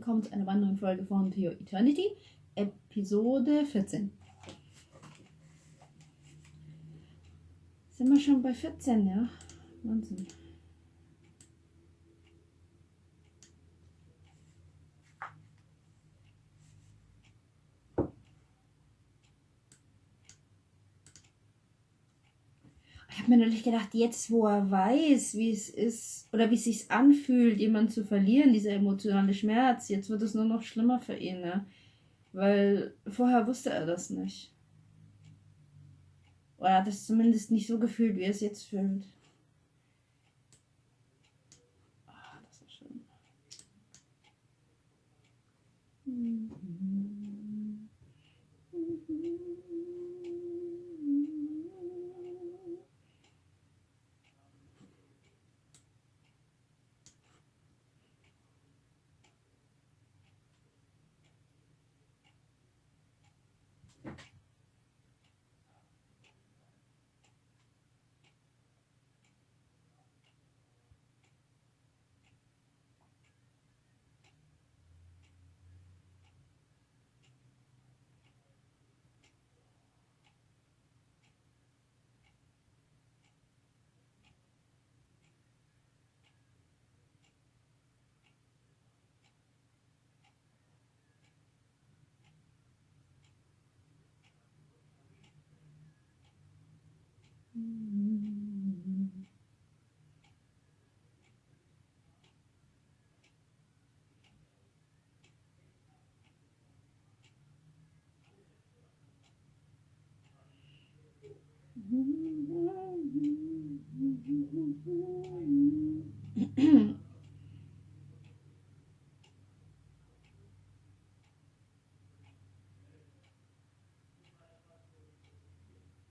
willkommen zu einer weiteren Folge von To Your Eternity, Episode 14. Sind wir schon bei 14, ja? Wahnsinn. Ich habe mir natürlich gedacht, jetzt wo er weiß, wie es ist oder wie es sich anfühlt, jemanden zu verlieren, dieser emotionale Schmerz, jetzt wird es nur noch schlimmer für ihn, ne? Weil vorher wusste er das nicht. Oder hat es zumindest nicht so gefühlt, wie er es jetzt fühlt. Ah, das ist schön.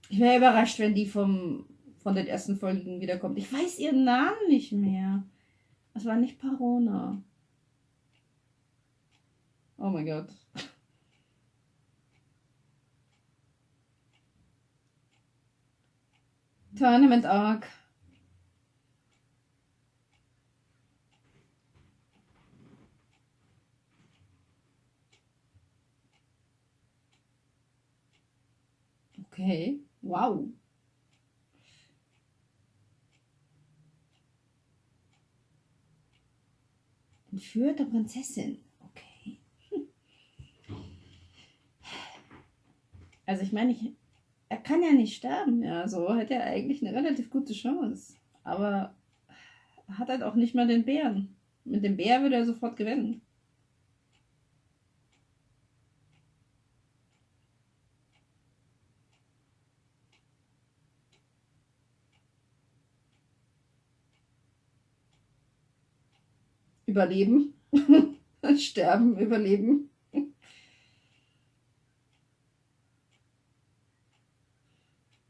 Ich wäre überrascht, wenn die von den ersten Folgen wiederkommt. Ich weiß ihren Namen nicht mehr. Das war nicht Parona. Oh mein Gott. Tournament Arc. Okay. Wow. Entführte Prinzessin. Okay. Also ich meine, er kann ja nicht sterben. Ja, so hätte er eigentlich eine relativ gute Chance. Aber er hat halt auch nicht mal den Bären. Mit dem Bär würde er sofort gewinnen. Überleben. Sterben, überleben.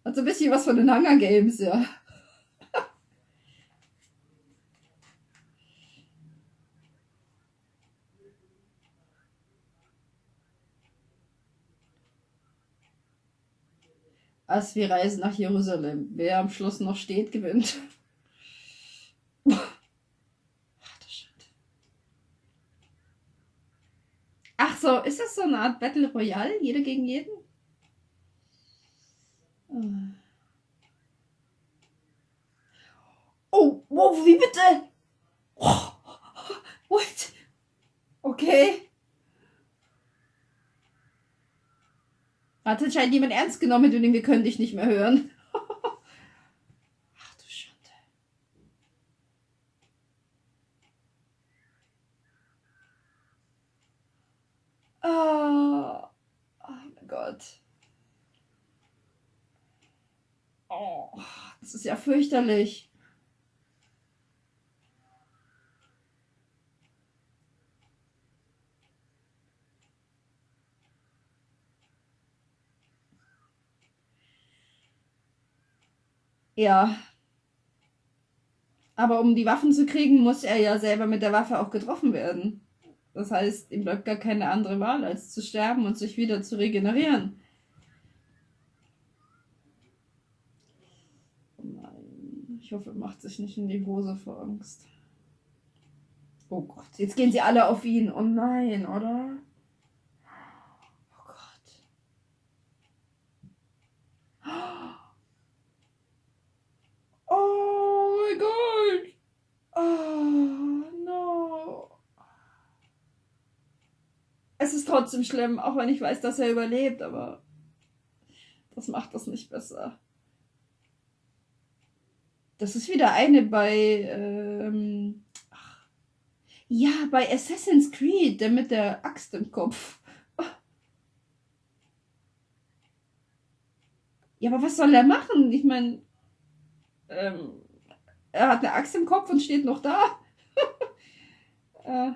Hat so ein bisschen was von den Hunger Games, ja. Als wir reisen nach Jerusalem. Wer am Schluss noch steht, gewinnt. Ach so, ist das so eine Art Battle Royale? Jeder gegen jeden? Oh, wow, wie bitte? Oh, what? Okay. Hat anscheinend jemand ernst genommen und wir können dich nicht mehr hören. Ach du Schande. Oh mein Gott. Oh, das ist ja fürchterlich. Ja. Aber um die Waffen zu kriegen, muss er ja selber mit der Waffe auch getroffen werden. Das heißt, ihm bleibt gar keine andere Wahl, als zu sterben und sich wieder zu regenerieren. Oh nein. Ich hoffe, er macht sich nicht in die Hose vor Angst. Oh Gott, jetzt gehen sie alle auf ihn. Oh nein, oder? Oh Gott. Oh mein Gott. Oh no. Es ist trotzdem schlimm, auch wenn ich weiß, dass er überlebt, aber das macht das nicht besser. Das ist wieder eine bei, ja, bei Assassin's Creed, der mit der Axt im Kopf. Ja, aber was soll er machen? Ich meine, ähm, er hat eine Axt im Kopf und steht noch da. Äh,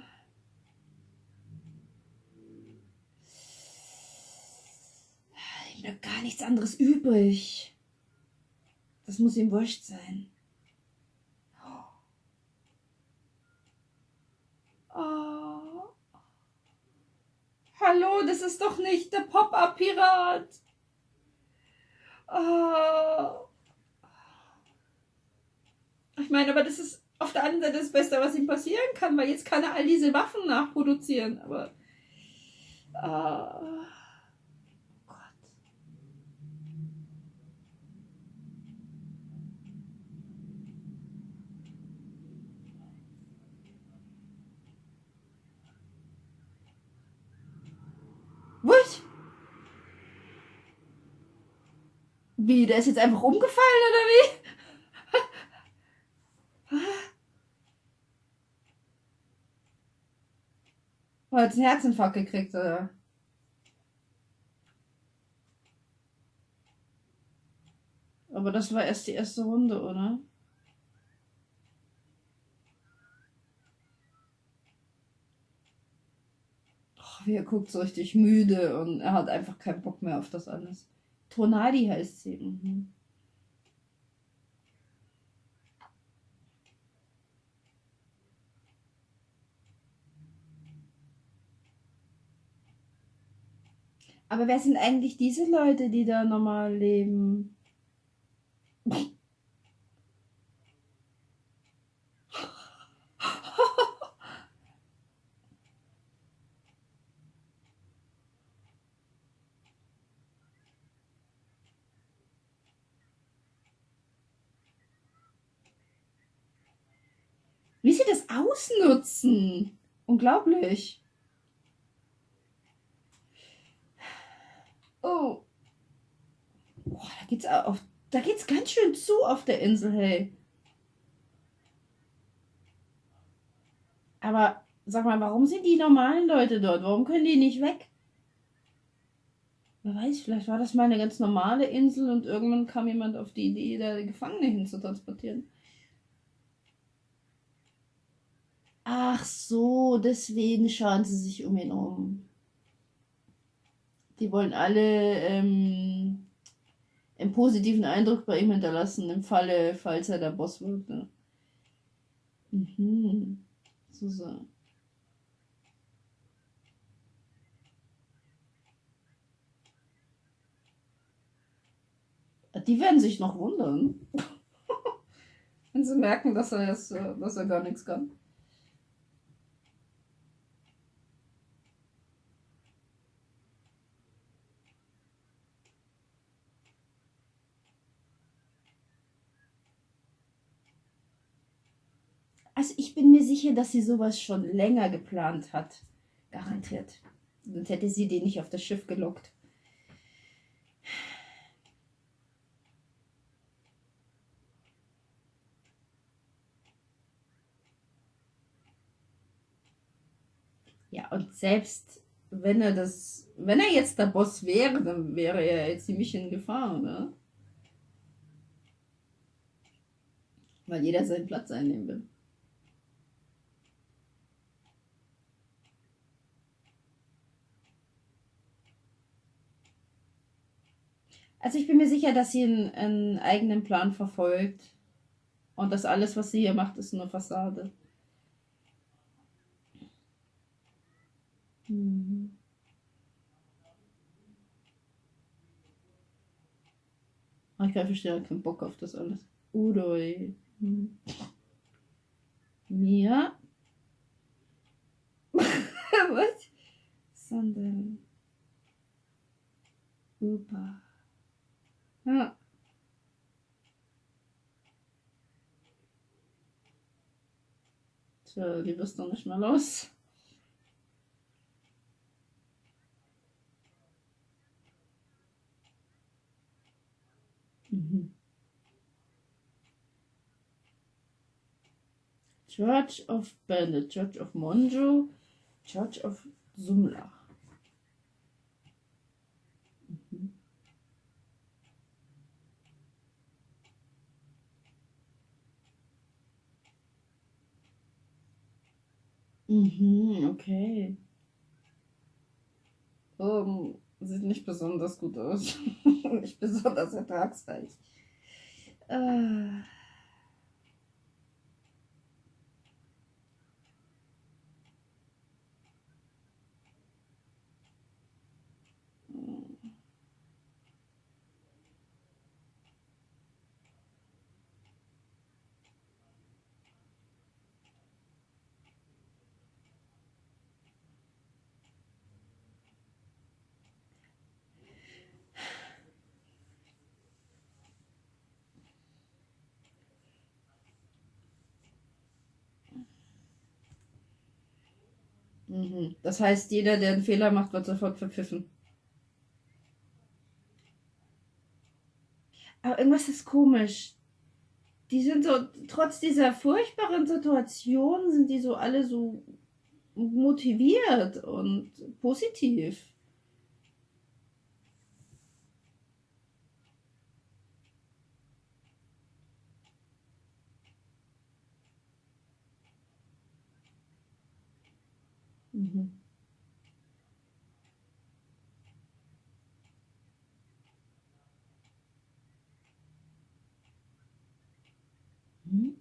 ihm bleibt gar nichts anderes übrig. Das muss ihm wurscht sein. Oh. Hallo, das ist doch nicht der Pop-Up-Pirat. Oh. Ich meine, aber das ist auf der anderen Seite das Beste, was ihm passieren kann, weil jetzt kann er all diese Waffen nachproduzieren. Aber. Oh Gott. Was? Wie, der ist jetzt einfach umgefallen oder wie? Oh, hat einen Herzinfarkt gekriegt, oder? Aber das war erst die erste Runde, oder? Oh, wie er guckt so richtig müde und er hat einfach keinen Bock mehr auf das alles. Tonali heißt sie. Mhm. Aber wer sind eigentlich diese Leute, die da normal leben? Wie sie das ausnutzen. Unglaublich. Oh. Boah, da geht's ganz schön zu auf der Insel, hey. Aber sag mal, warum sind die normalen Leute dort? Warum können die nicht weg? Wer weiß, vielleicht war das mal eine ganz normale Insel und irgendwann kam jemand auf die Idee, da Gefangene hinzutransportieren. Ach so, deswegen scharen sie sich um ihn rum. Die wollen alle einen positiven Eindruck bei ihm hinterlassen, im Falle, falls er der Boss wird. Ne? Mhm. So. Die werden sich noch wundern, wenn sie merken, dass er gar nichts kann. Also ich bin mir sicher, dass sie sowas schon länger geplant hat. Garantiert. Sonst hätte sie den nicht auf das Schiff gelockt. Ja, und selbst wenn er jetzt der Boss wäre, dann wäre er jetzt ziemlich in Gefahr, ne? Weil jeder seinen Platz einnehmen will. Also ich bin mir sicher, dass sie einen eigenen Plan verfolgt und dass alles, was sie hier macht, ist nur Fassade. Mhm. Aber ich verstehe keinen Bock auf das alles. Udoi. Mhm. Mia? Was? Sondern Opa. Ja. Tja, die wirst du nicht mehr los. Mhm. Church of Bandit, Church of Monjo, Church of Sumla. Mhm. Mhm, okay. Sieht nicht besonders gut aus. Nicht besonders ertragsreich. Äh, mhm. Das heißt, jeder, der einen Fehler macht, wird sofort verpfiffen. Aber irgendwas ist komisch. Die sind so, trotz dieser furchtbaren Situation, sind die so alle so motiviert und positiv. Mhm. Mhm.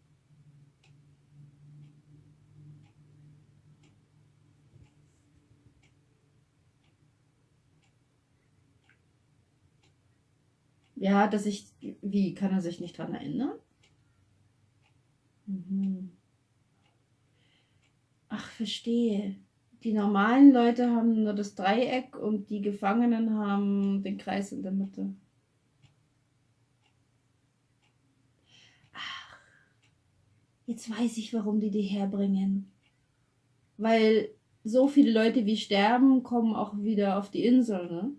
Ja, wie kann er sich nicht dran erinnern? Mhm. Ach, verstehe. Die normalen Leute haben nur das Dreieck und die Gefangenen haben den Kreis in der Mitte. Jetzt weiß ich, warum die herbringen. Weil so viele Leute wie sterben, kommen auch wieder auf die Insel, ne?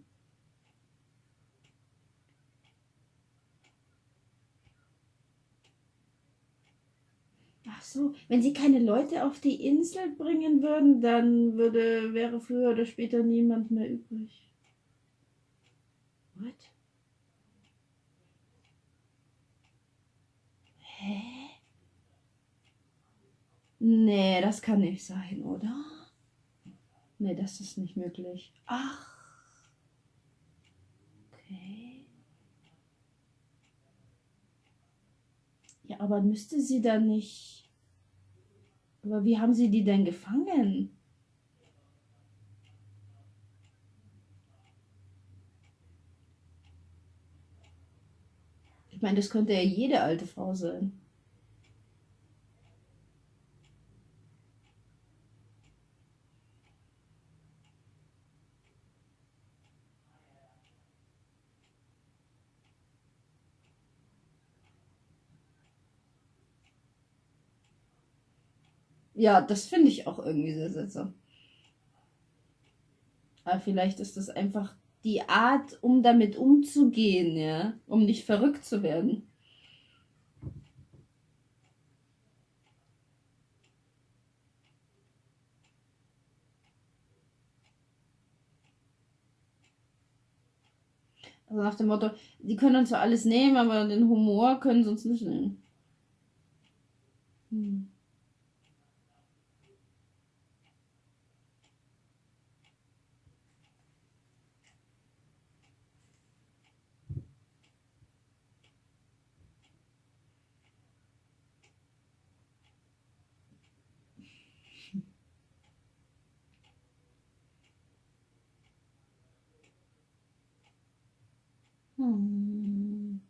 Ach so, wenn sie keine Leute auf die Insel bringen würden, dann wäre früher oder später niemand mehr übrig. What? Hä? Nee, das kann nicht sein, oder? Nee, das ist nicht möglich. Ach, okay. Ja, aber müsste sie dann nicht. Aber wie haben sie die denn gefangen? Ich meine, das könnte ja jede alte Frau sein. Ja, das finde ich auch irgendwie sehr seltsam. Aber vielleicht ist das einfach die Art, um damit umzugehen, ja, um nicht verrückt zu werden. Also nach dem Motto, die können uns zwar alles nehmen, aber den Humor können sie uns nicht nehmen. Hm. Hm.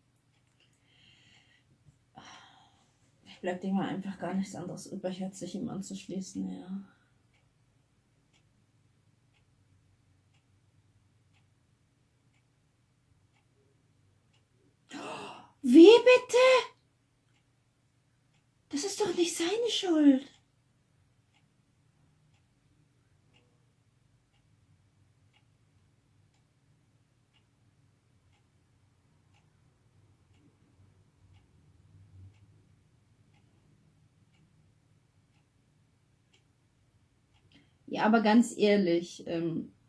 Bleibt ihm einfach gar nichts anderes übrig, als sich ihm anzuschließen, ja. Wie bitte? Das ist doch nicht seine Schuld. Ja, aber ganz ehrlich,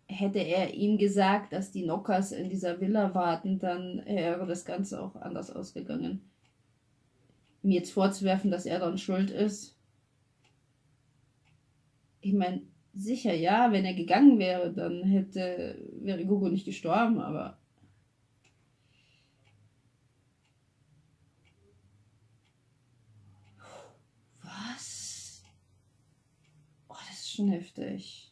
hätte er ihm gesagt, dass die Nockers in dieser Villa warten, dann wäre das Ganze auch anders ausgegangen. Ihm jetzt vorzuwerfen, dass er dann schuld ist. Ich meine, sicher ja, wenn er gegangen wäre, dann wäre Gogo nicht gestorben, aber was? Oh, das ist schon heftig.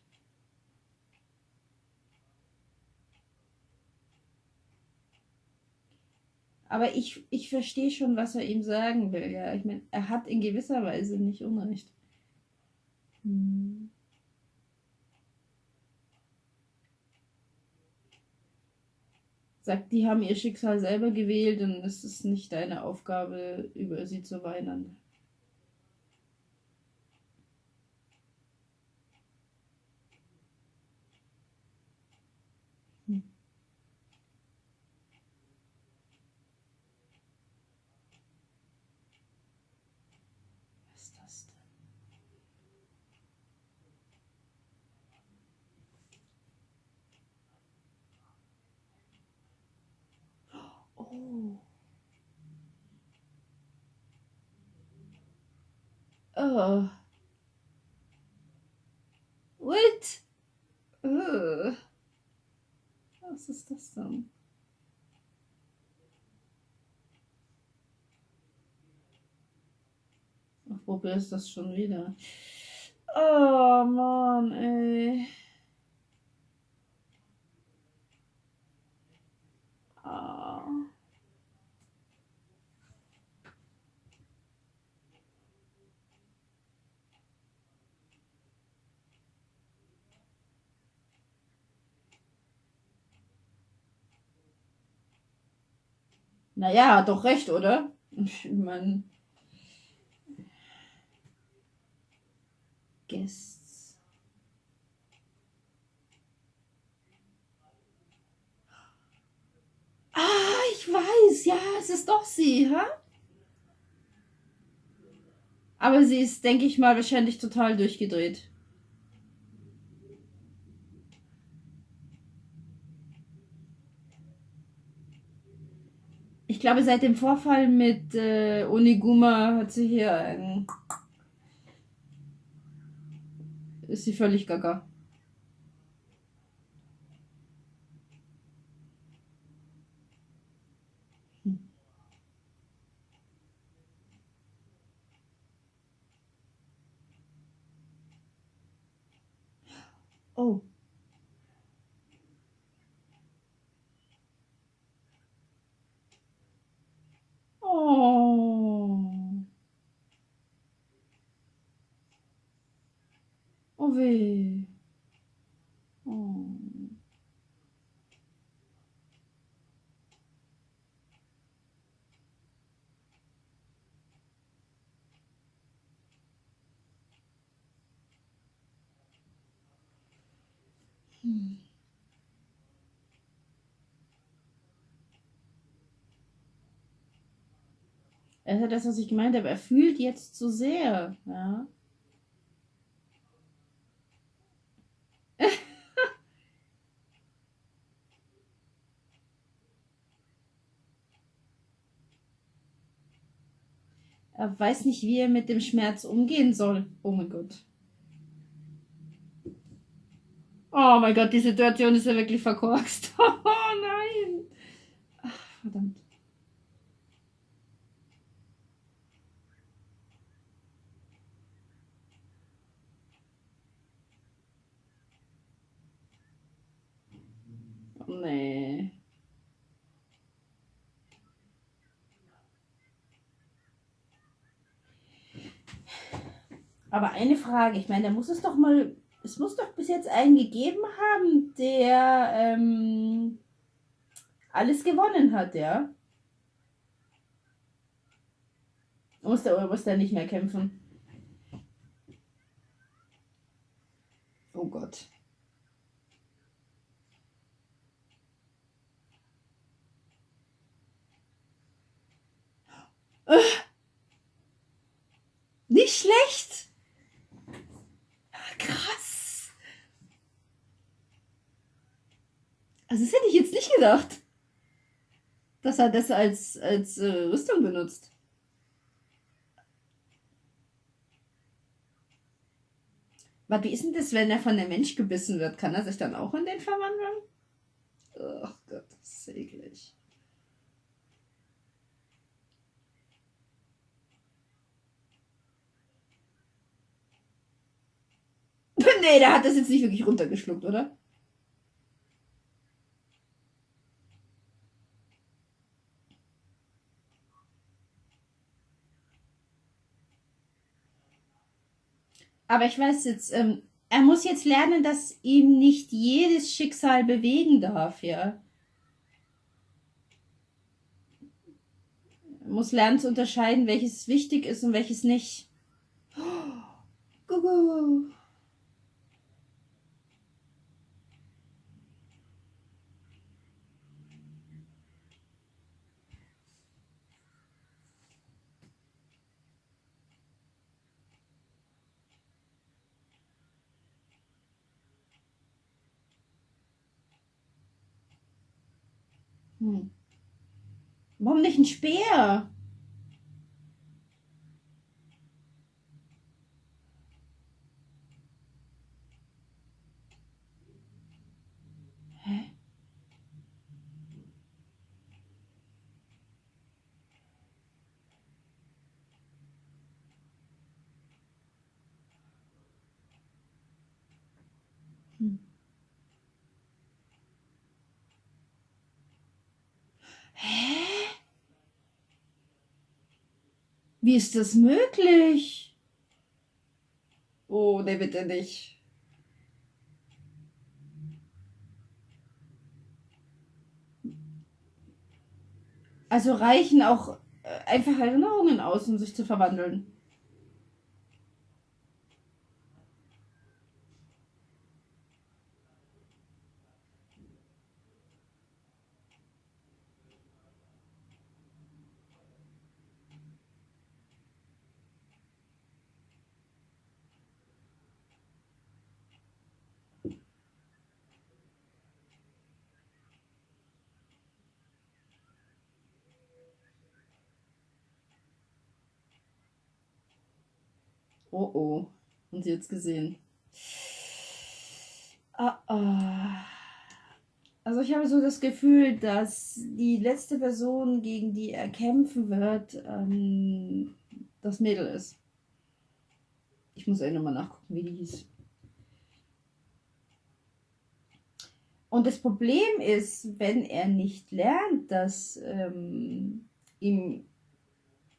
Aber ich verstehe schon, was er ihm sagen will, ja. Ich meine, er hat in gewisser Weise nicht Unrecht. Hm. Sagt, die haben ihr Schicksal selber gewählt und es ist nicht deine Aufgabe, über sie zu weinen. Hm. Was ist das denn? Oh. Oh. What? Oh. Was ist das denn? Ach, probier ist das schon wieder. Oh Mann, ey. Ah. Naja, hat doch recht, oder? Ich meine, Guests. Ah, ich weiß, ja, es ist doch sie, ha? Aber sie ist, denke ich mal, wahrscheinlich total durchgedreht. Ich glaube, seit dem Vorfall mit Oniguma hat sie hier ist sie völlig gaga. Hm. Oh. Oh. Oh weh. Oh. Hm. Das ist ja das, was ich gemeint habe. Er fühlt jetzt zu sehr. Ja. Er weiß nicht, wie er mit dem Schmerz umgehen soll. Oh mein Gott. Oh mein Gott, die Situation ist ja wirklich verkorkst. Oh nein. Ach, verdammt. Oh nee. Aber eine Frage, ich meine, da muss es doch mal, es muss doch bis jetzt einen gegeben haben, der alles gewonnen hat, ja? Muss der nicht mehr kämpfen. Oh Gott. Nicht schlecht. Krass. Also das hätte ich jetzt nicht gedacht, dass er das als Rüstung benutzt. Aber wie ist denn das, wenn er von einem Mensch gebissen wird? Kann er sich dann auch in den verwandeln? Ach Gott, das ist eklig. Nee, der hat das jetzt nicht wirklich runtergeschluckt, oder? Aber ich weiß jetzt, er muss jetzt lernen, dass ihm nicht jedes Schicksal bewegen darf, ja. Er muss lernen zu unterscheiden, welches wichtig ist und welches nicht. Gugu. Hm. Warum nicht ein Speer? Hä? Hm. Hä? Wie ist das möglich? Oh, nee, bitte nicht. Also reichen auch einfach Erinnerungen aus, um sich zu verwandeln. Oh oh. Haben Sie jetzt gesehen? Ah, ah. Also ich habe so das Gefühl, dass die letzte Person, gegen die er kämpfen wird, das Mädel ist. Ich muss ja nochmal nachgucken, wie die hieß. Und das Problem ist, wenn er nicht lernt, dass ihm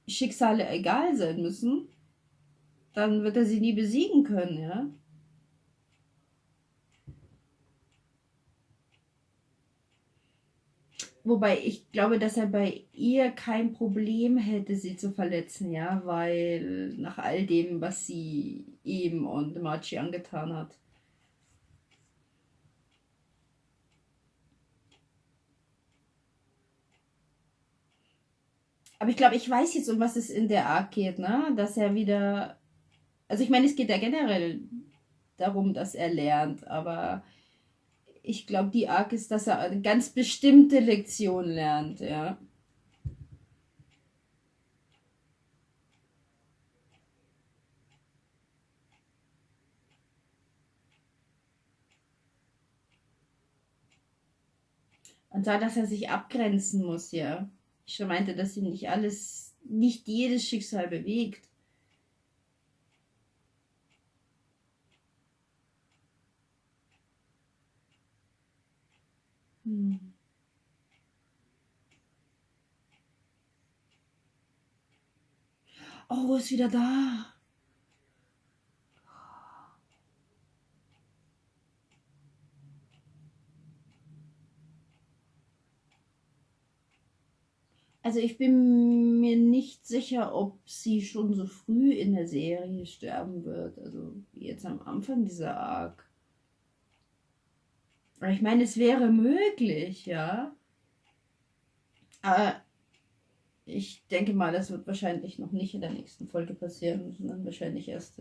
Schicksale egal sein müssen, dann wird er sie nie besiegen können, ja. Wobei ich glaube, dass er bei ihr kein Problem hätte, sie zu verletzen, ja, weil nach all dem, was sie ihm und Machi angetan hat. Aber ich glaube, ich weiß jetzt, um was es in der Arc geht, ne? Dass er wieder. Also ich meine, es geht ja generell darum, dass er lernt, aber ich glaube, die Arc ist, dass er eine ganz bestimmte Lektion lernt, ja. Und zwar, dass er sich abgrenzen muss, ja. Ich schon meinte, dass ihn nicht alles, nicht jedes Schicksal bewegt. Hm. Oh, ist wieder da. Also ich bin mir nicht sicher, ob sie schon so früh in der Serie sterben wird. Also jetzt am Anfang dieser Arc. Aber ich meine, es wäre möglich, ja. Aber ich denke mal, das wird wahrscheinlich noch nicht in der nächsten Folge passieren, sondern wahrscheinlich erst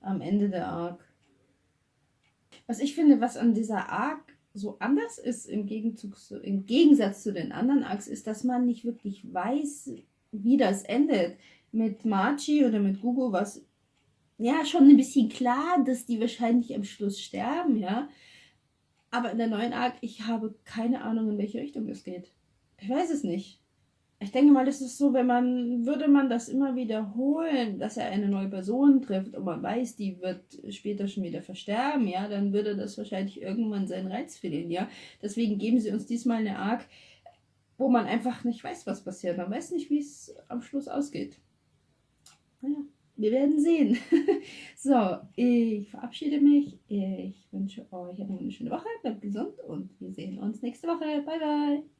am Ende der Arc. Was ich finde, was an dieser Arc so anders ist im Gegensatz zu den anderen Arcs, ist, dass man nicht wirklich weiß, wie das endet. Mit Marchi oder mit Gugu war es ja schon ein bisschen klar, dass die wahrscheinlich am Schluss sterben, ja. Aber in der neuen Arc, ich habe keine Ahnung, in welche Richtung das geht. Ich weiß es nicht. Ich denke mal, das ist so, würde man das immer wiederholen, dass er eine neue Person trifft und man weiß, die wird später schon wieder versterben, ja, dann würde das wahrscheinlich irgendwann seinen Reiz verlieren, ja. Deswegen geben sie uns diesmal eine Arc, wo man einfach nicht weiß, was passiert. Man weiß nicht, wie es am Schluss ausgeht. Naja, wir werden sehen. So, ich verabschiede mich. Ich wünsche euch eine schöne Woche, bleibt gesund und wir sehen uns nächste Woche. Bye, bye.